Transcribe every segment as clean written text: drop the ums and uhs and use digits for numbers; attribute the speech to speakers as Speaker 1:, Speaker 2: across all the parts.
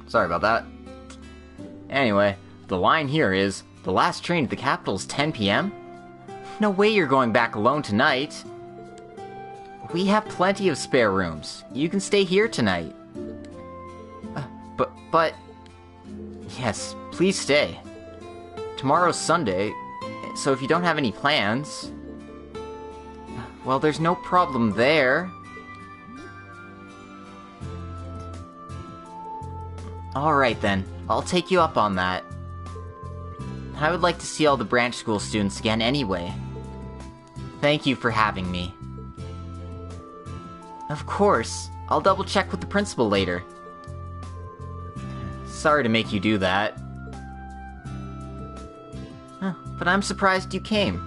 Speaker 1: Sorry about that. Anyway, the line here is, the last train to the capital is 10 p.m.? No way you're going back alone tonight. We have plenty of spare rooms. You can stay here tonight. But... Yes, please stay. Tomorrow's Sunday, so if you don't have any plans... Well, there's no problem there. Alright then, I'll take you up on that. I would like to see all the branch school students again anyway. Thank you for having me. Of course, I'll double check with the principal later. Sorry to make you do that. But I'm surprised you came.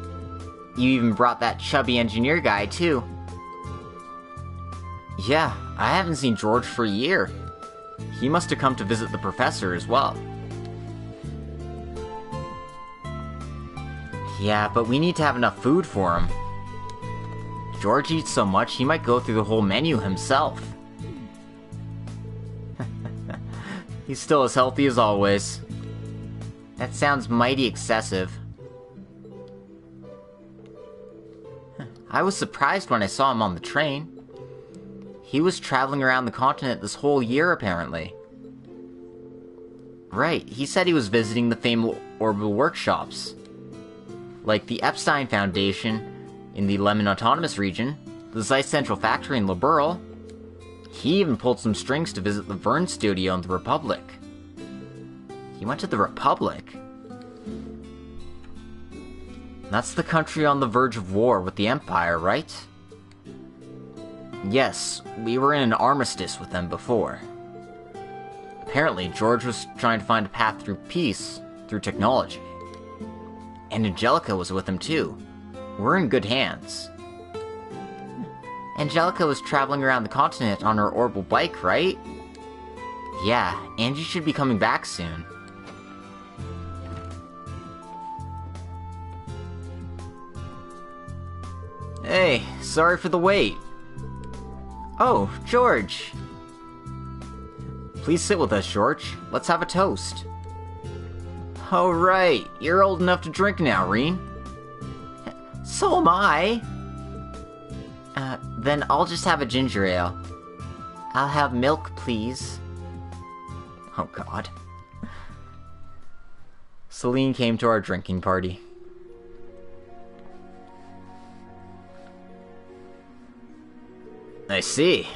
Speaker 1: You even brought that chubby engineer guy too. Yeah, I haven't seen George for a year. He must have come to visit the professor as well. Yeah, but we need to have enough food for him. George eats so much, he might go through the whole menu himself. He's still as healthy as always. That sounds mighty excessive. I was surprised when I saw him on the train. He was traveling around the continent this whole year, apparently. Right, he said he was visiting the famed orbital workshops. Like the Epstein Foundation in the Lemon Autonomous region, the Zeiss Central Factory in Liberl. He even pulled some strings to visit the Verne studio in the Republic. He went to the Republic? That's the country on the verge of war with the Empire, right? Yes, we were in an armistice with them before. Apparently, George was trying to find a path through peace, through technology. And Angelica was with him too. We're in good hands. Angelica was traveling around the continent on her orbital bike, right? Yeah, Angie should be coming back soon. Hey, sorry for the wait. Oh, George! Please sit with us, George. Let's have a toast. Oh right, you're old enough to drink now, Rean. So am I. Then I'll just have a ginger ale. I'll have milk, please. Oh god. Celine came to our drinking party. I see.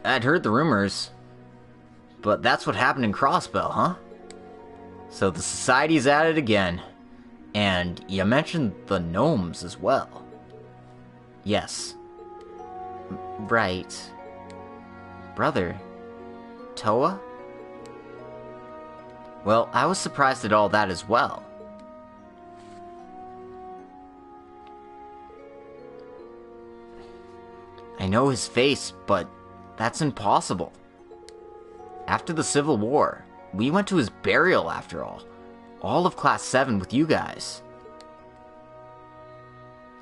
Speaker 1: I'd heard the rumors. But that's what happened in Crossbell, huh? So the society's at it again. And you mentioned the gnomes as well. Yes. Right. Brother. Toa? Well, I was surprised at all that as well. I know his face, but that's impossible. After the Civil War, we went to his burial after all. All of Class 7 with you guys.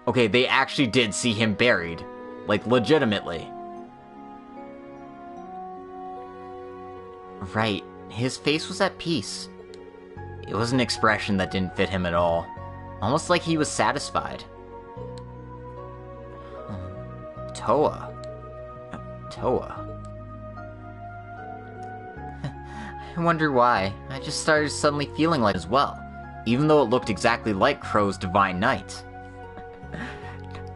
Speaker 1: Okay, they actually did see him buried. Like, legitimately. Right, his face was at peace. It was an expression that didn't fit him at all. Almost like he was satisfied. Toa. Toa. I wonder why. I just started suddenly feeling like as well, even though it looked exactly like Crow's Divine Knight.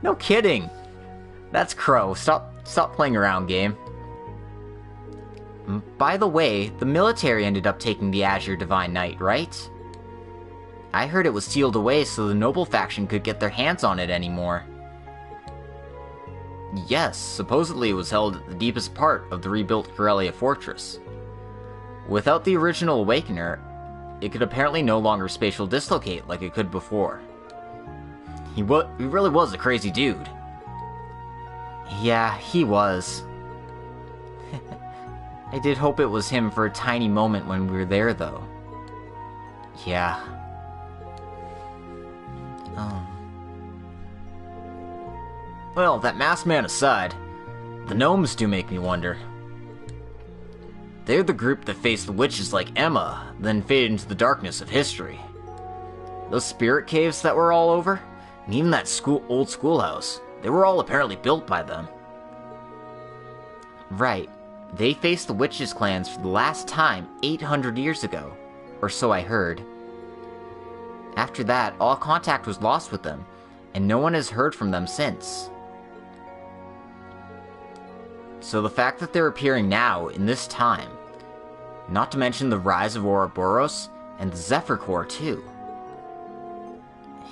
Speaker 1: No kidding! That's Crow. Stop playing around, game. By the way, the military ended up taking the Azure Divine Knight, right? I heard it was sealed away so the Noble faction could get their hands on it anymore. Yes, supposedly it was held at the deepest part of the rebuilt Corellia Fortress. Without the original Awakener, it could apparently no longer spatial dislocate like it could before. He really was a crazy dude. Yeah, he was. I did hope it was him for a tiny moment when we were there, though. Yeah. Well, that masked man aside, the gnomes do make me wonder. They're the group that faced the witches like Emma, then faded into the darkness of history. Those spirit caves that were all over, and even that old schoolhouse, they were all apparently built by them. Right. They faced the witches' clans for the last time 800 years ago, or so I heard. After that, all contact was lost with them, and no one has heard from them since. So the fact that they're appearing now, in this time, not to mention the rise of Ouroboros and the Zephyr Corps too.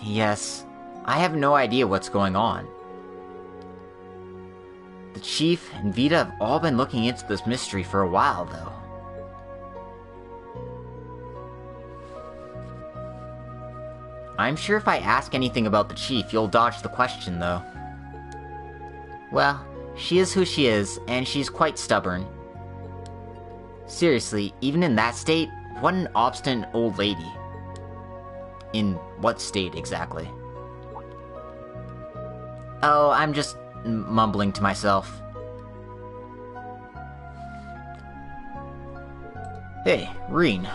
Speaker 1: Yes, I have no idea what's going on. The Chief and Vita have all been looking into this mystery for a while, though. I'm sure if I ask anything about the Chief, you'll dodge the question, though. Well, she is who she is, and she's quite stubborn. Seriously, even in that state, what an obstinate old lady. In what state, exactly? Oh, I'm just mumbling to myself. Hey, Rean.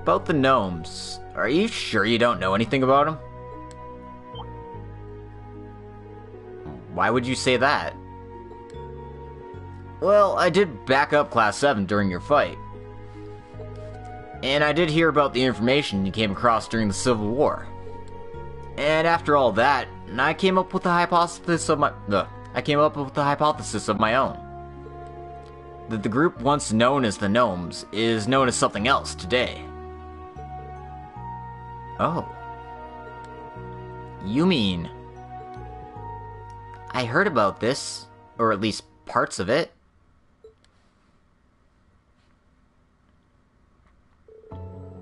Speaker 1: About the gnomes, are you sure you don't know anything about them? Why would you say that? Well, I did back up Class 7 during your fight. And I did hear about the information you came across during the Civil War. And after all that, I came up with a hypothesis of my own. That the group once known as the Gnomes is known as something else today. Oh. You mean... I heard about this, or at least parts of it.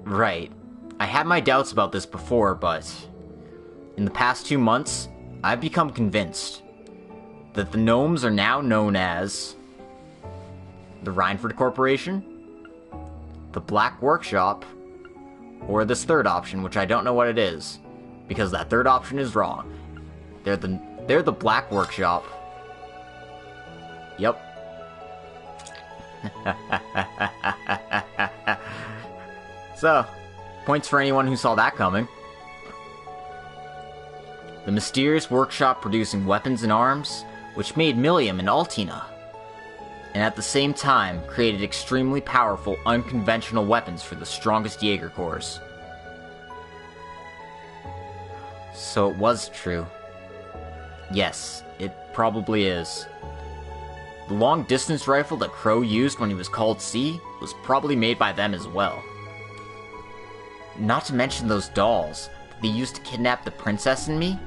Speaker 1: Right. I had my doubts about this before, but... in the past 2 months, I've become convinced that the Gnomes are now known as... the Rhineford Corporation, the Black Workshop, or this third option, which I don't know what it is, because that third option is wrong. They're the Black Workshop. Yep. So, points for anyone who saw that coming. The mysterious workshop producing weapons and arms, which made Millium and Altina, and at the same time created extremely powerful, unconventional weapons for the strongest Jaeger Corps. So it was true. Yes, it probably is. The long-distance rifle that Crow used when he was called C was probably made by them as well. Not to mention those dolls that they used to kidnap the princess and me.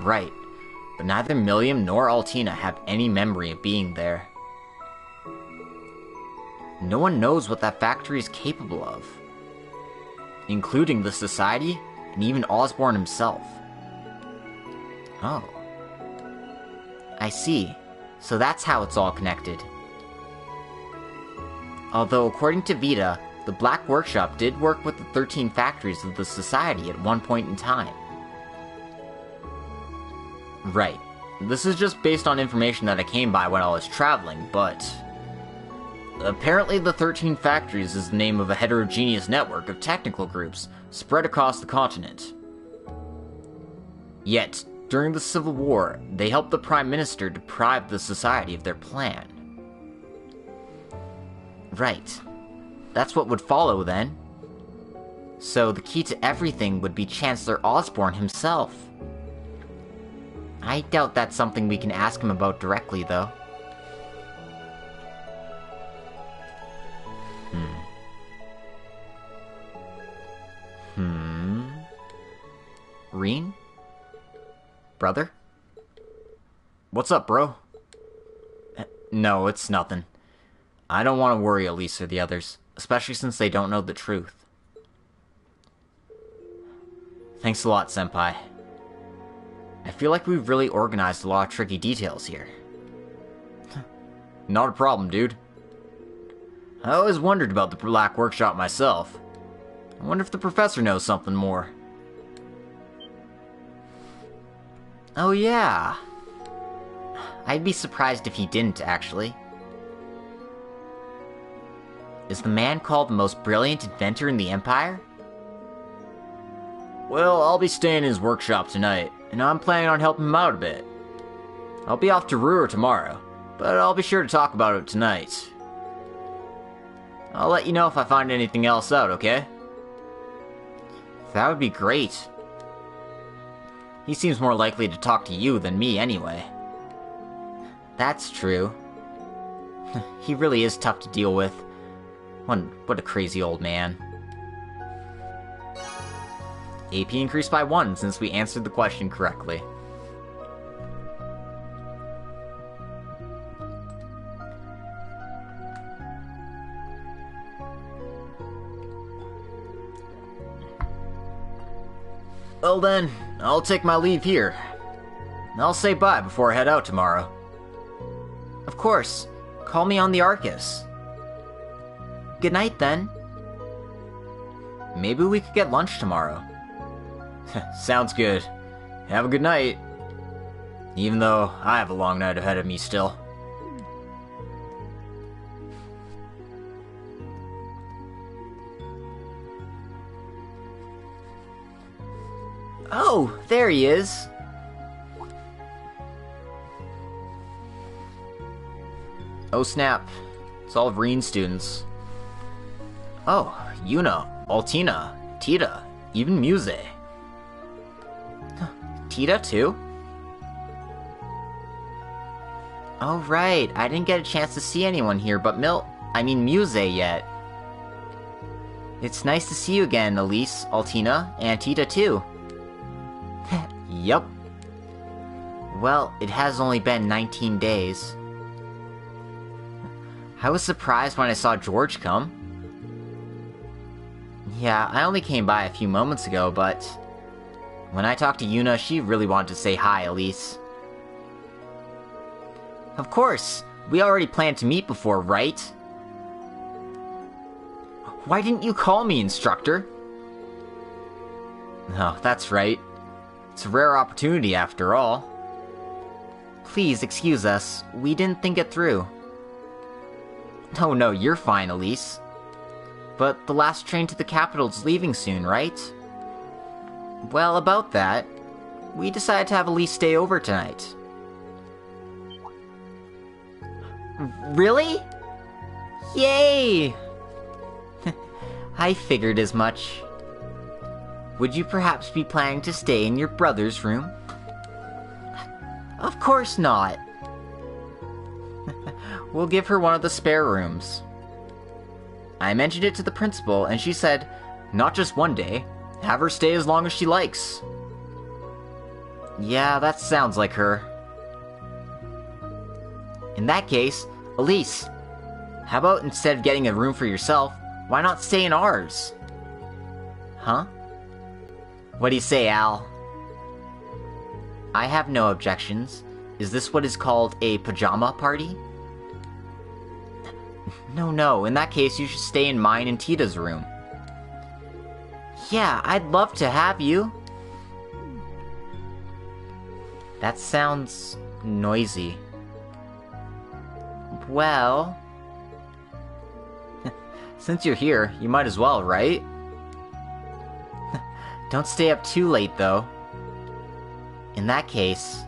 Speaker 1: Right. But neither Millium nor Altina have any memory of being there. No one knows what that factory is capable of, including the Society and even Osborne himself. Oh. I see. So that's how it's all connected. Although, according to Vita, the Black Workshop did work with the 13 factories of the Society at one point in time. Right. This is just based on information that I came by when I was traveling, but... apparently the 13 factories is the name of a heterogeneous network of technical groups spread across the continent. Yet, during the Civil War, they helped the Prime Minister deprive the Society of their plan. Right. That's what would follow then. So the key to everything would be Chancellor Osborne himself. I doubt that's something we can ask him about directly, though. Rean? Brother? What's up, bro? No, it's nothing. I don't want to worry Elise or the others, especially since they don't know the truth. Thanks a lot, Senpai. I feel like we've really organized a lot of tricky details here. Not a problem, dude. I always wondered about the Black Workshop myself. I wonder if the professor knows something more. Oh yeah. I'd be surprised if he didn't, actually. Is the man called the most brilliant inventor in the Empire? Well, I'll be staying in his workshop tonight, and I'm planning on helping him out a bit. I'll be off to Ruhr tomorrow, but I'll be sure to talk about it tonight. I'll let you know if I find anything else out, okay? That would be great. He seems more likely to talk to you than me anyway. That's true. He really is tough to deal with. What a crazy old man. AP increased by 1 since we answered the question correctly. Well then, I'll take my leave here. I'll say bye before I head out tomorrow. Of course. Call me on the Arcus. Good night then. Maybe we could get lunch tomorrow. Sounds good. Have a good night. Even though I have a long night ahead of me still. Oh, there he is. Oh snap. It's all of Rean's students. Oh, Yuna, Altina, Tita, even Muse. Tita too? Oh right, I didn't get a chance to see anyone here but Muse yet. It's nice to see you again, Elise, Altina, and Tita too. Yup. Well, it has only been 19 days. I was surprised when I saw George come. Yeah, I only came by a few moments ago, but when I talked to Yuna, she really wanted to say hi, Elise. Of course! We already planned to meet before, right? Why didn't you call me, instructor? Oh, that's right. It's a rare opportunity after all. Please excuse us, we didn't think it through. Oh no, you're fine, Elise. But the last train to the capital's leaving soon, right? Well, about that, we decided to have Elise stay over tonight. Really? Yay! I figured as much. Would you perhaps be planning to stay in your brother's room? Of course not. We'll give her one of the spare rooms. I mentioned it to the principal, and she said, not just one day, have her stay as long as she likes. Yeah, that sounds like her. In that case, Elise, how about instead of getting a room for yourself, why not stay in ours? Huh? What do you say, Al? I have no objections. Is this what is called a pajama party? No, in that case you should stay in mine and Tita's room. Yeah, I'd love to have you. That sounds noisy. Well... since you're here, you might as well, right? Don't stay up too late, though. In that case...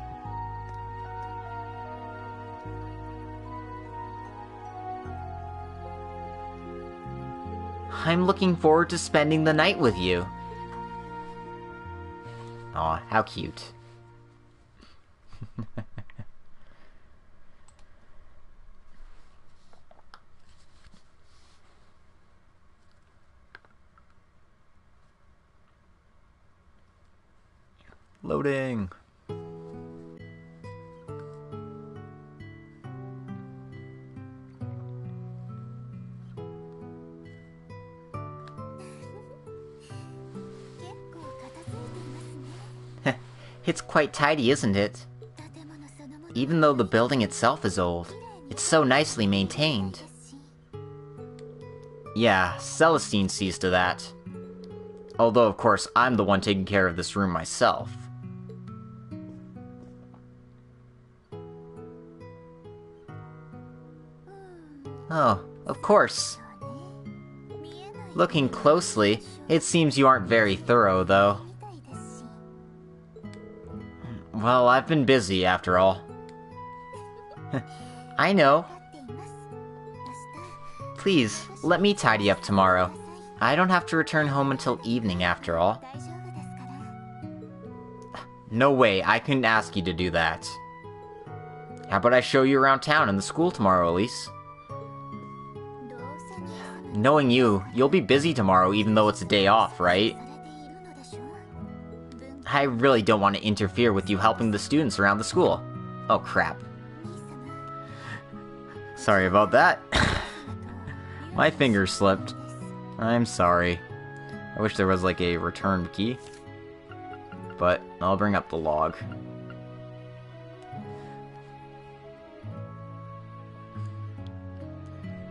Speaker 1: I'm looking forward to spending the night with you. Aw, how cute. Loading. It's quite tidy, isn't it? Even though the building itself is old, it's so nicely maintained. Yeah, Celestine sees to that. Although, of course, I'm the one taking care of this room myself. Oh, of course. Looking closely, it seems you aren't very thorough, though. Well, I've been busy, after all. I know. Please, let me tidy up tomorrow. I don't have to return home until evening, after all. No way, I couldn't ask you to do that. How about I show you around town and the school tomorrow, Elise? Knowing you, you'll be busy tomorrow even though it's a day off, right? I really don't want to interfere with you helping the students around the school. Oh crap. Sorry about that. My finger slipped. I'm sorry. I wish there was like a return key. But I'll bring up the log.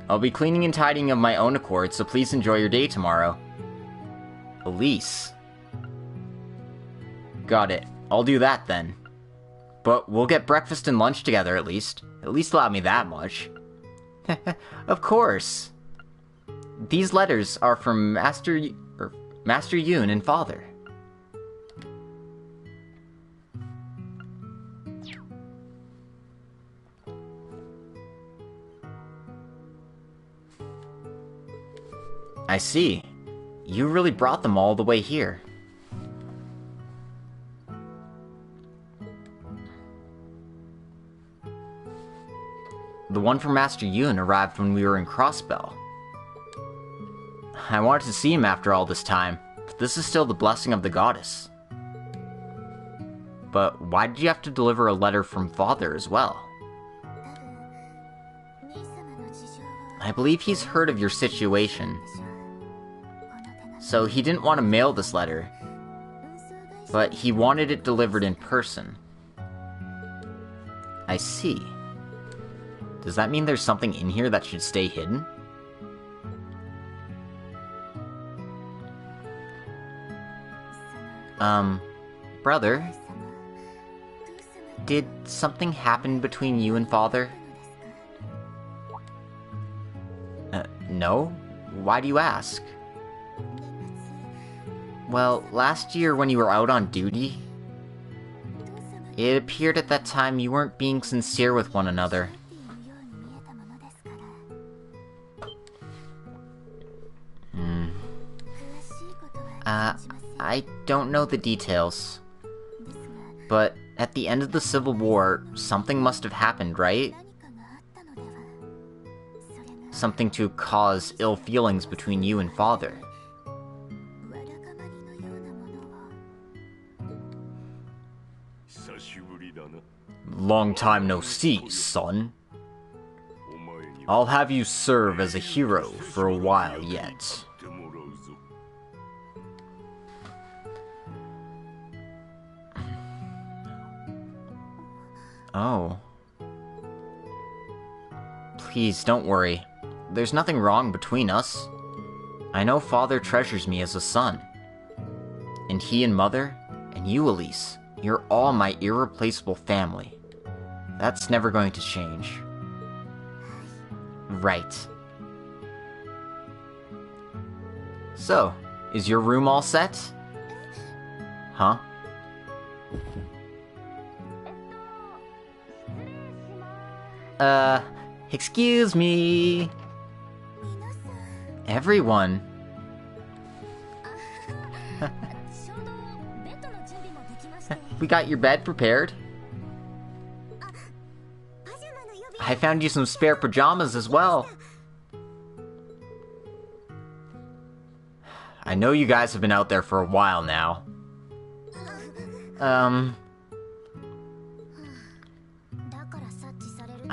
Speaker 1: I'll be cleaning and tidying of my own accord, so please enjoy your day tomorrow. Elise. Got it. I'll do that then. But we'll get breakfast and lunch together at least. At least allow me that much. Of course. These letters are from Master Yoon and Father. I see. You really brought them all the way here. The one from Master Yoon arrived when we were in Crossbell. I wanted to see him after all this time, but this is still the blessing of the goddess. But why did you have to deliver a letter from Father as well? I believe he's heard of your situation. So he didn't want to mail this letter, but he wanted it delivered in person. I see. Does that mean there's something in here that should stay hidden? Brother? Did something happen between you and Father? No? Why do you ask? Well, last year when you were out on duty, it appeared at that time you weren't being sincere with one another. I don't know the details. But at the end of the Civil War, something must have happened, right? Something to cause ill feelings between you and Father. Long time no see, son. I'll have you serve as a hero for a while yet. Oh. Please, don't worry. There's nothing wrong between us. I know Father treasures me as a son. And he and Mother, and you, Elise, you're all my irreplaceable family. That's never going to change. Right. So, is your room all set? Huh? Excuse me. Everyone. We got your bed prepared. I found you some spare pajamas as well. I know you guys have been out there for a while now.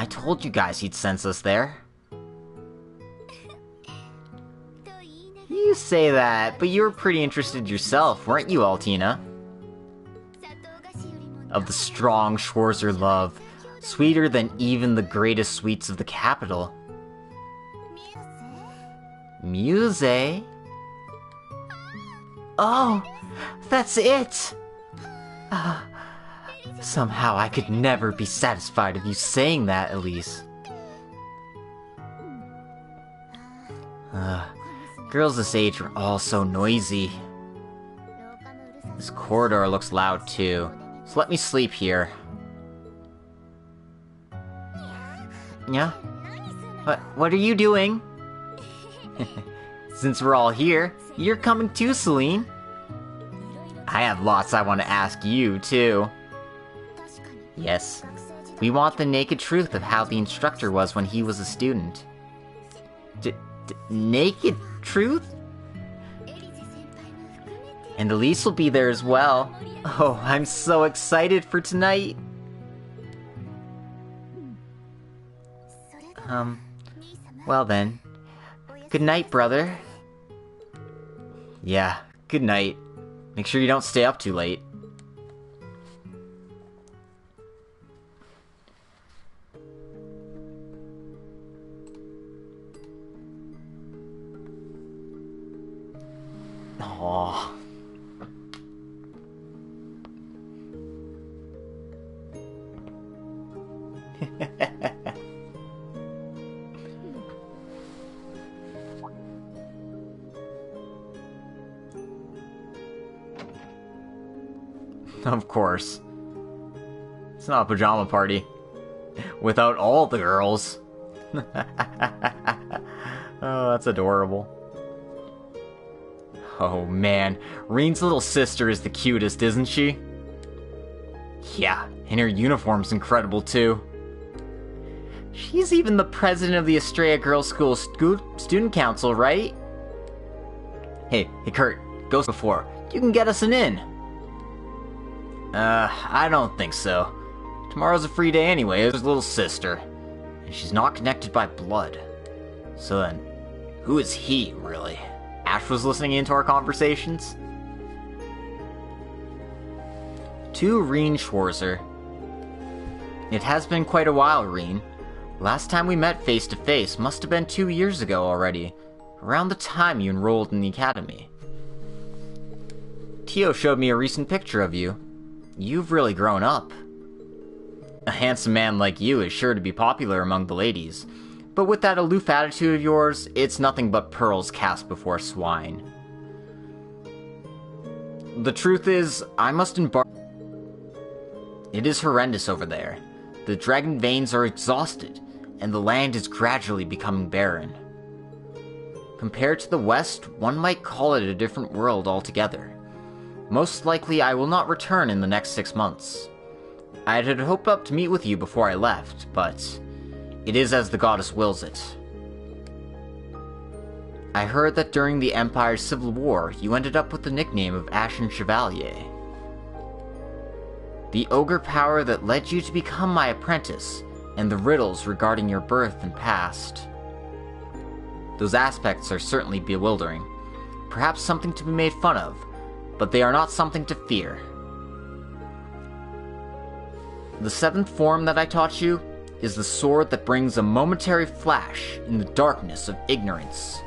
Speaker 1: I told you guys he'd sense us there. You say that, but you were pretty interested yourself, weren't you, Altina? Of the strong Schwarzer love, sweeter than even the greatest sweets of the capital. Muse? Oh, that's it! Somehow I could never be satisfied of you saying that, Elise. Girls this age are all so noisy. This corridor looks loud too, so let me sleep here. Yeah? What are you doing? Since we're all here, you're coming too, Celine. I have lots I want to ask you, too. Yes, we want the naked truth of how the instructor was when he was a student. Naked truth? And Elise will be there as well. Oh, I'm so excited for tonight. Well then. Good night, brother. Yeah, good night. Make sure you don't stay up too late. Aww. Of course. It's not a pajama party. Without all the girls. Oh, that's adorable. Oh man, Rean's little sister is the cutest, isn't she? Yeah, and her uniform's incredible too. She's even the president of the Estrella Girls' School Student Council, right? Hey, Kurt, go before. You can get us an in. I don't think so. Tomorrow's a free day anyway, there's little sister. And she's not connected by blood. So then, who is he, really? Ash was listening into our conversations? To Rean Schwarzer. It has been quite a while, Rean. Last time we met face to face must have been 2 years ago already, around the time you enrolled in the academy. Tio showed me a recent picture of you. You've really grown up. A handsome man like you is sure to be popular among the ladies, but with that aloof attitude of yours, it's nothing but pearls cast before swine. The truth is, I must embark. It is horrendous over there. The dragon veins are exhausted, and the land is gradually becoming barren. Compared to the West, one might call it a different world altogether. Most likely I will not return in the next 6 months. I had hoped up to meet with you before I left, but it is as the goddess wills it. I heard that during the Empire's Civil War, you ended up with the nickname of Ashen Chevalier. The ogre power that led you to become my apprentice, and the riddles regarding your birth and past. Those aspects are certainly bewildering, perhaps something to be made fun of, but they are not something to fear. The 7th form that I taught you is the sword that brings a momentary flash in the darkness of ignorance.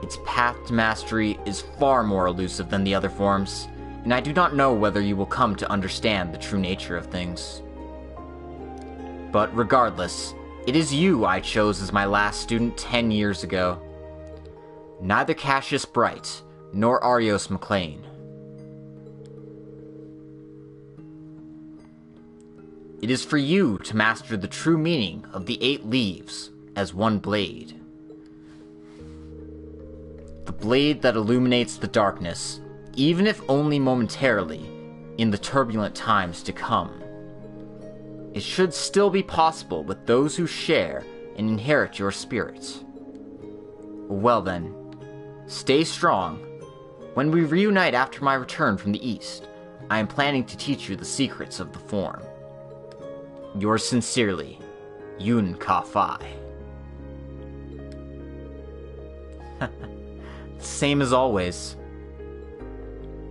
Speaker 1: Its path to mastery is far more elusive than the other forms, and I do not know whether you will come to understand the true nature of things. But regardless, it is you I chose as my last student 10 years ago. Neither Cassius Bright, nor Arios McLean. It is for you to master the true meaning of the 8 leaves as one blade. The blade that illuminates the darkness, even if only momentarily, in the turbulent times to come. It should still be possible with those who share and inherit your spirit. Well then, stay strong. When we reunite after my return from the East, I am planning to teach you the secrets of the form. Yours sincerely, Yun Ka-Fai. Same as always.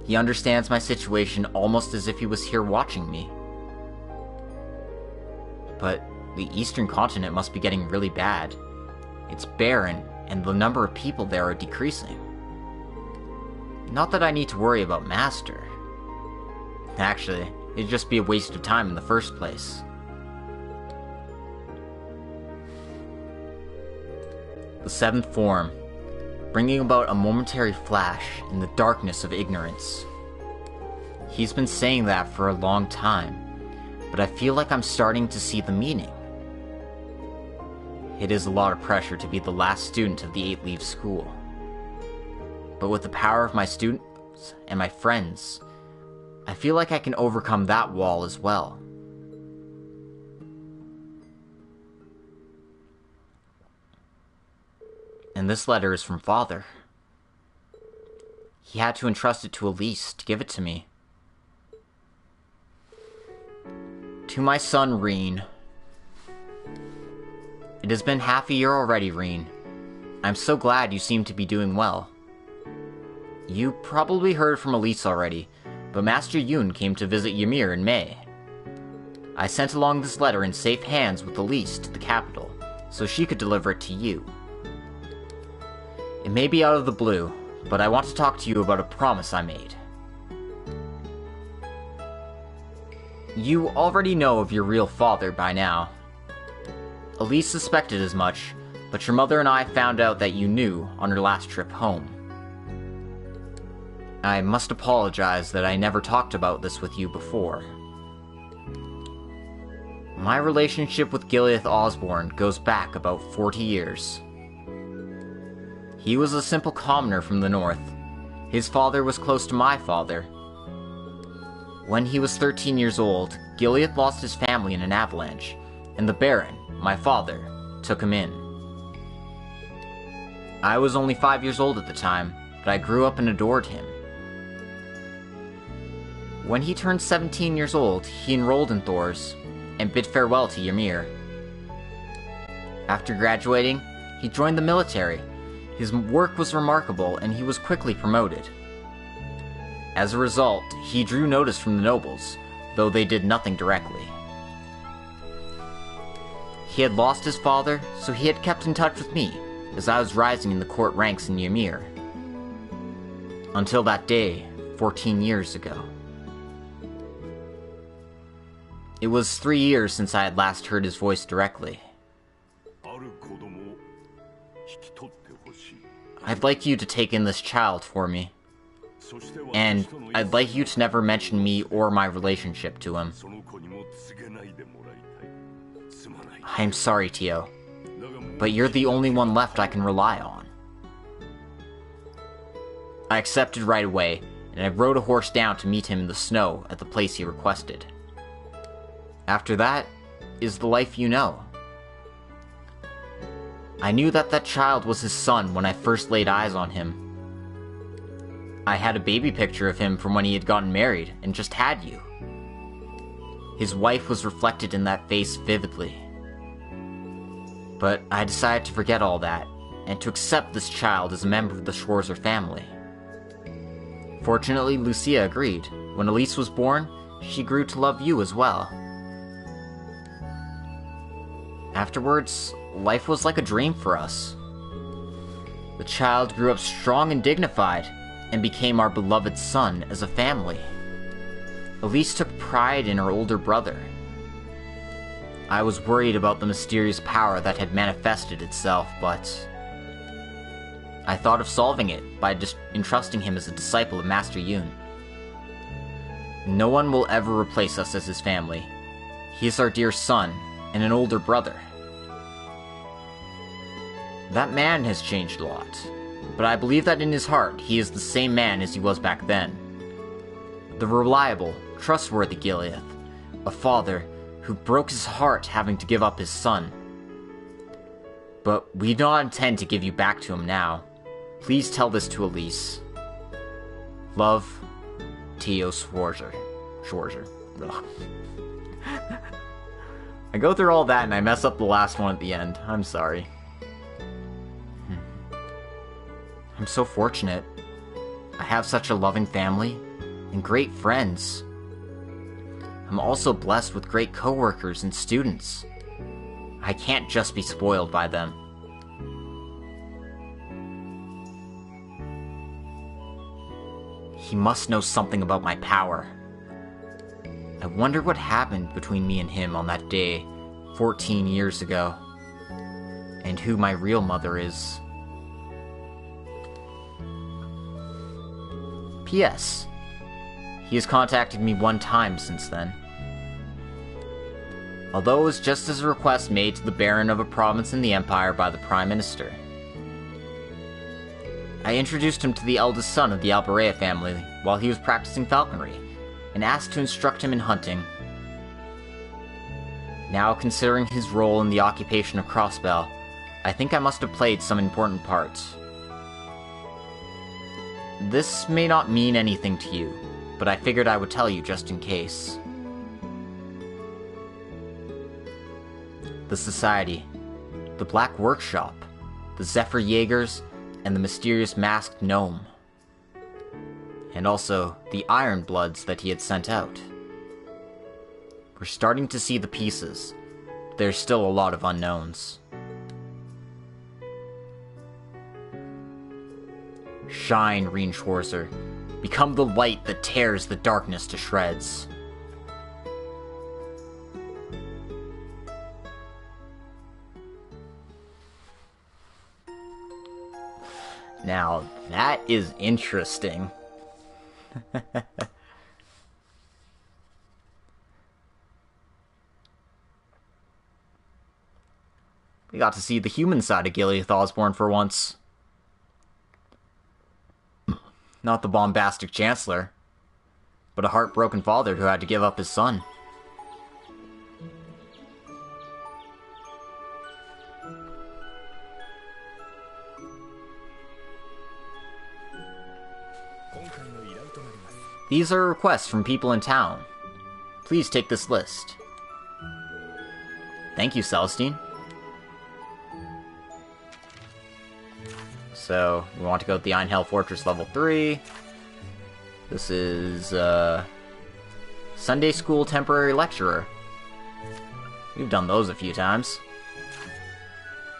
Speaker 1: He understands my situation almost as if he was here watching me. But the Eastern continent must be getting really bad. It's barren, and the number of people there are decreasing. Not that I need to worry about Master. Actually, it'd just be a waste of time in the first place. The 7th form. bringing about a momentary flash in the darkness of ignorance. He's been saying that for a long time, but I feel like I'm starting to see the meaning. It is a lot of pressure to be the last student of the 8-leaf school. But with the power of my students and my friends, I feel like I can overcome that wall as well. And this letter is from Father. He had to entrust it to Elise to give it to me. To my son, Rean. It has been half a year already, Rean. I'm so glad you seem to be doing well. You probably heard from Elise already, but Master Yun came to visit Ymir in May. I sent along this letter in safe hands with Elise to the capital, so she could deliver it to you. It may be out of the blue, but I want to talk to you about a promise I made. You already know of your real father by now. Elise suspected as much, but your mother and I found out that you knew on her last trip home. I must apologize that I never talked about this with you before. My relationship with Gileath Osborne goes back about 40 years. He was a simple commoner from the north. His father was close to my father. When he was 13 years old, Gileath lost his family in an avalanche, and the Baron, my father, took him in. I was only 5 years old at the time, but I grew up and adored him. When he turned 17 years old, he enrolled in Thor's, and bid farewell to Ymir. After graduating, he joined the military. His work was remarkable, and he was quickly promoted. As a result, he drew notice from the nobles, though they did nothing directly. He had lost his father, so he had kept in touch with me, as I was rising in the court ranks in Ymir. Until that day, 14 years ago. It was 3 years since I had last heard his voice directly. I'd like you to take in this child for me. And I'd like you to never mention me or my relationship to him. I'm sorry, Tio, but you're the only one left I can rely on. I accepted right away, and I rode a horse down to meet him in the snow at the place he requested. After that is the life you know. I knew that that child was his son when I first laid eyes on him. I had a baby picture of him from when he had gotten married and just had you. His wife was reflected in that face vividly. But I decided to forget all that and to accept this child as a member of the Schwarzer family. Fortunately, Lucia agreed. When Elise was born, she grew to love you as well. Afterwards, life was like a dream for us. The child grew up strong and dignified, and became our beloved son as a family. Elise took pride in her older brother. I was worried about the mysterious power that had manifested itself, but I thought of solving it by entrusting him as a disciple of Master Yun. No one will ever replace us as his family. He is our dear son, and an older brother. That man has changed a lot, but I believe that in his heart he is the same man as he was back then. The reliable, trustworthy Gileath, a father who broke his heart having to give up his son. But we do not intend to give you back to him now. Please tell this to Elise. Love, Tio Schwarzer. Ugh. I go through all that and I mess up the last one at the end. I'm sorry. I'm so fortunate. I have such a loving family and great friends. I'm also blessed with great coworkers and students. I can't just be spoiled by them. He must know something about my power. I wonder what happened between me and him on that day 14 years ago, and who my real mother is. P.S. He has contacted me one time since then. Although it was just as a request made to the Baron of a province in the Empire by the Prime Minister. I introduced him to the eldest son of the Alberea family while he was practicing falconry, and asked to instruct him in hunting. Now, considering his role in the occupation of Crossbell, I think I must have played some important part. This may not mean anything to you, but I figured I would tell you just in case. The Society, the Black Workshop, the Zephyr Jaegers, and the mysterious masked gnome. And also, the Iron Bloods that he had sent out. We're starting to see the pieces. There's still a lot of unknowns. Shine, Rean Schwarzer. Become the light that tears the darkness to shreds. Now, that is interesting. We got to see the human side of Gileath Osborne for once. Not the bombastic Chancellor, but a heartbroken father who had to give up his son. These are requests from people in town. Please take this list. Thank you, Celestine. So, we want to go with the Einhell Fortress level 3. This is, Sunday School Temporary Lecturer. We've done those a few times.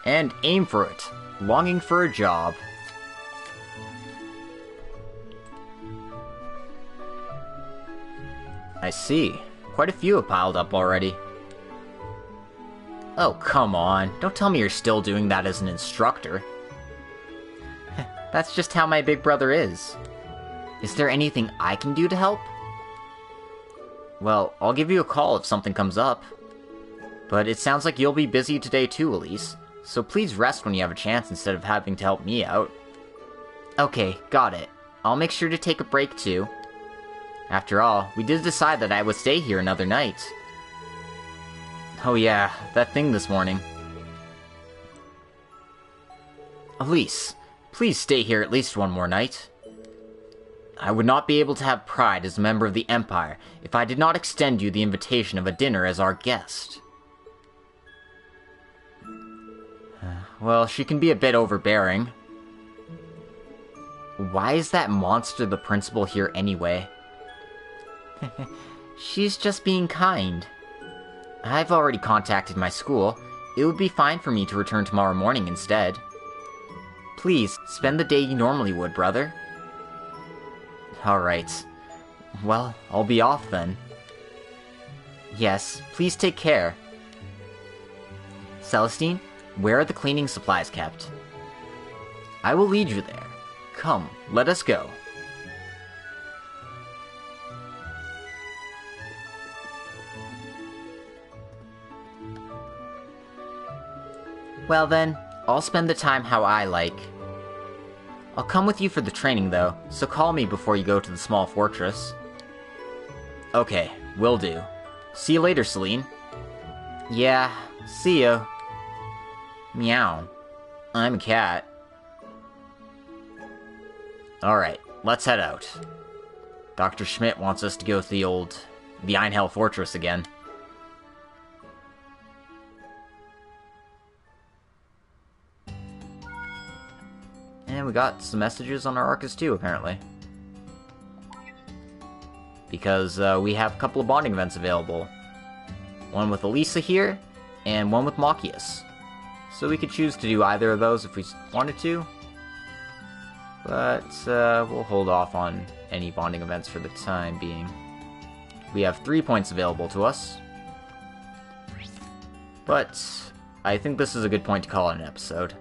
Speaker 1: And Aim for It. Longing for a Job. I see. Quite a few have piled up already. Oh, come on. Don't tell me you're still doing that as an instructor. That's just how my big brother is. Is there anything I can do to help? Well, I'll give you a call if something comes up. But it sounds like you'll be busy today too, Elise. So please rest when you have a chance instead of having to help me out. Okay, got it. I'll make sure to take a break too. After all, we did decide that I would stay here another night. Oh yeah, that thing this morning. Elise, please stay here at least one more night. I would not be able to have pride as a member of the Empire if I did not extend you the invitation of a dinner as our guest. Well, she can be a bit overbearing. Why is that monster the principal here anyway? She's just being kind. I've already contacted my school. It would be fine for me to return tomorrow morning instead. Please, spend the day you normally would, brother. Alright. Well, I'll be off then. Yes, please take care. Celestine, where are the cleaning supplies kept? I will lead you there. Come, let us go. Well then, I'll spend the time how I like. I'll come with you for the training though, so call me before you go to the small fortress. Okay, will do. See you later, Celine. Yeah, see ya. Meow. I'm a cat. Alright, let's head out. Dr. Schmidt wants us to go to the Einhell Fortress again. And we got some messages on our Arcus too, apparently. Because we have a couple of bonding events available. One with Elisa here, and one with Machias. So we could choose to do either of those if we wanted to. But we'll hold off on any bonding events for the time being. We have 3 points available to us. But I think this is a good point to call it an episode.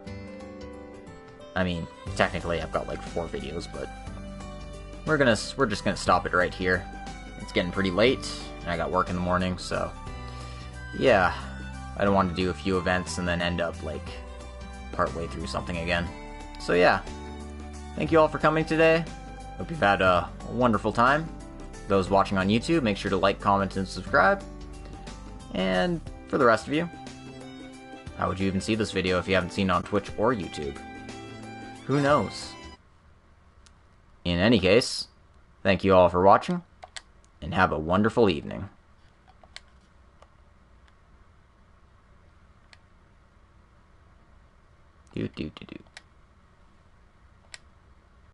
Speaker 1: I mean, technically I've got like 4 videos, but we're just gonna stop it right here. It's getting pretty late, and I got work in the morning, so yeah, I don't want to do a few events and then end up like partway through something again. So yeah, thank you all for coming today. Hope you've had a wonderful time. Those watching on YouTube, make sure to like, comment, and subscribe. And for the rest of you, how would you even see this video if you haven't seen it on Twitch or YouTube? Who knows? In any case, thank you all for watching, and have a wonderful evening. Do.